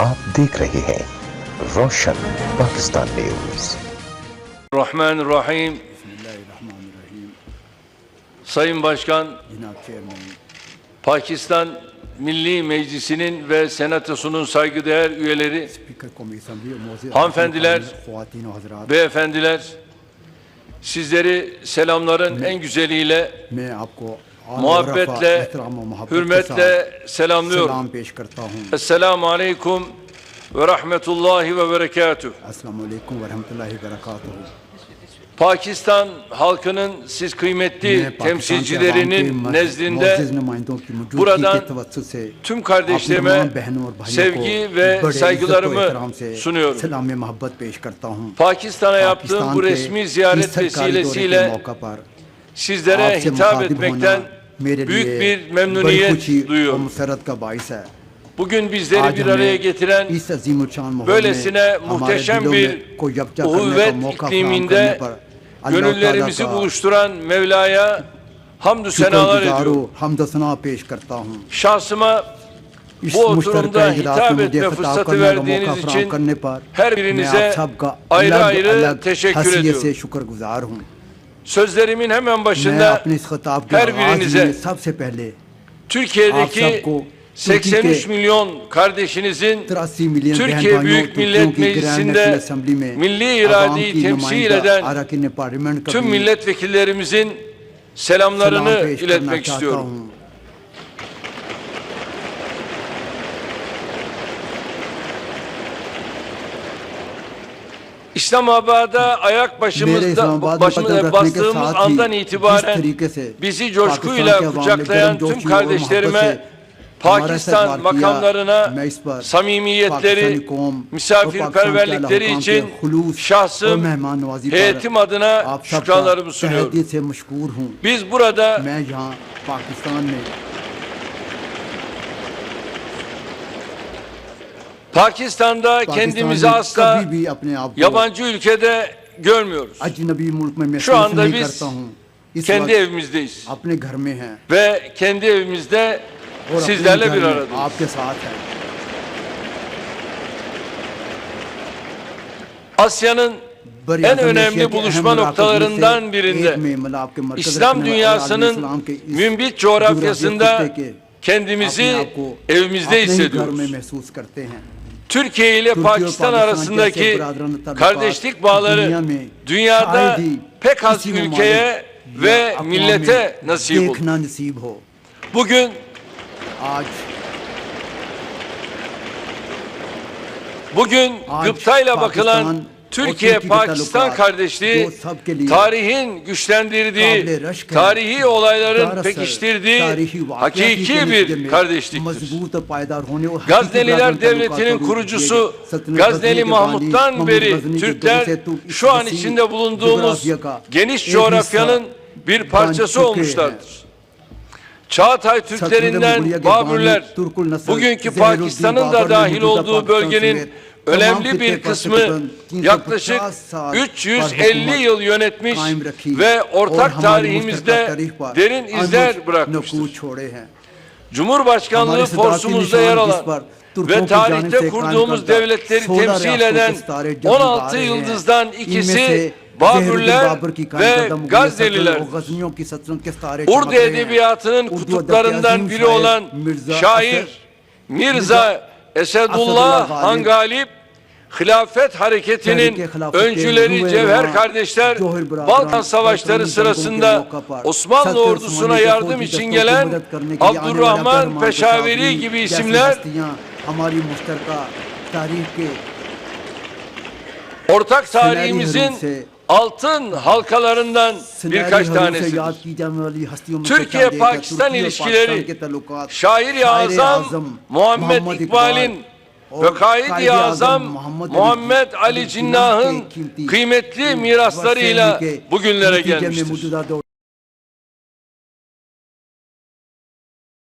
आप देख रहे हैं Roshan Pakistan news. Rahmanirrahim. Sayın Başkan, Pakistan Milli Meclisi'nin ve Senatosu'nun saygıdeğer üyeleri, hanımefendiler, beyefendiler, sizleri selamların en güzeliyle, muhabbetle, hürmetle selamlıyorum. Esselamu Aleyküm ve Rahmetullahi ve Berekatuhu. Pakistan halkının siz kıymetli temsilcilerinin nezdinde buradan tüm kardeşlerime sevgi ve saygılarımı sunuyorum. Pakistan'a yaptığım bu resmi ziyaret vesilesiyle sizlere hitap etmekten büyük bir memnuniyet duyuyorum. Bugün bizleri bir araya getiren böylesine muhteşem bir uhuvvet ikliminde gönüllerimizi buluşturan Mevla'ya hamdü senalar ediyorum. Şahsıma bu oturumda hitap etme fırsatı verdiğiniz için her birinize ayrı ayrı teşekkür ediyorum. Sözlerimin hemen başında her birinize Türkiye'deki 83 milyon kardeşinizin Türkiye Büyük Millet Meclisi'nde milli iradeyi temsil eden tüm milletvekillerimizin selamlarını iletmek istiyorum. İslamabad'a ayak bastığımız andan itibaren bizi coşkuyla kucaklayan tüm kardeşlerime, Pakistan makamlarına samimiyetleri, misafirperverlikleri için şahsım, heyetim adına şükranlarımı sunuyorum. Biz burada Pakistan'da kendimizi asla yabancı ülkede görmüyoruz. Şu anda biz kendi evimizdeyiz. Ve kendi evimizde sizlerle bir aradayız. Asya'nın en önemli buluşma noktalarından birinde, İslam dünyasının mümbit coğrafyasında kendimizi evimizde hissediyoruz. Türkiye ile Pakistan arasındaki kardeşlik bağları dünyada pek az ülkeye ve millete nasip oldu. Bugün gıptayla bakılan Türkiye-Pakistan kardeşliği, tarihin güçlendirdiği, tarihi olayların pekiştirdiği hakiki bir kardeşliktir. Gazneliler Devleti'nin kurucusu Gazneli Mahmud'dan beri Türkler şu an içinde bulunduğumuz geniş coğrafyanın bir parçası olmuşlardır. Çağatay Türklerinden Babürler, bugünkü Pakistan'ın da dahil olduğu bölgenin önemli bir kısmı yaklaşık 350 yıl yönetmiş ve ortak tarihimizde derin izler bırakmıştır. Cumhurbaşkanlığı forsumuzda yer alan ve tarihte kurduğumuz devletleri temsil eden 16 yıldızdan ikisi Babürler ve Gaznelilerdir. Urdu edebiyatının kutuplarından biri olan şair Mirza Esedullah Han Galip, Hilafet Hareketi'nin öncüleri Cevher kardeşler, Balkan Savaşları sırasında Osmanlı ordusuna yardım için gelen Abdurrahman Peşaveri gibi isimler ortak tarihimizin altın halkalarından birkaç tanesidir. Türkiye-Pakistan ilişkileri, Şair-i Azam Muhammed İkbal'in ve Kaid-i Azam Muhammed Ali Cinnah'ın kıymetli miraslarıyla bugünlere gelmiştir.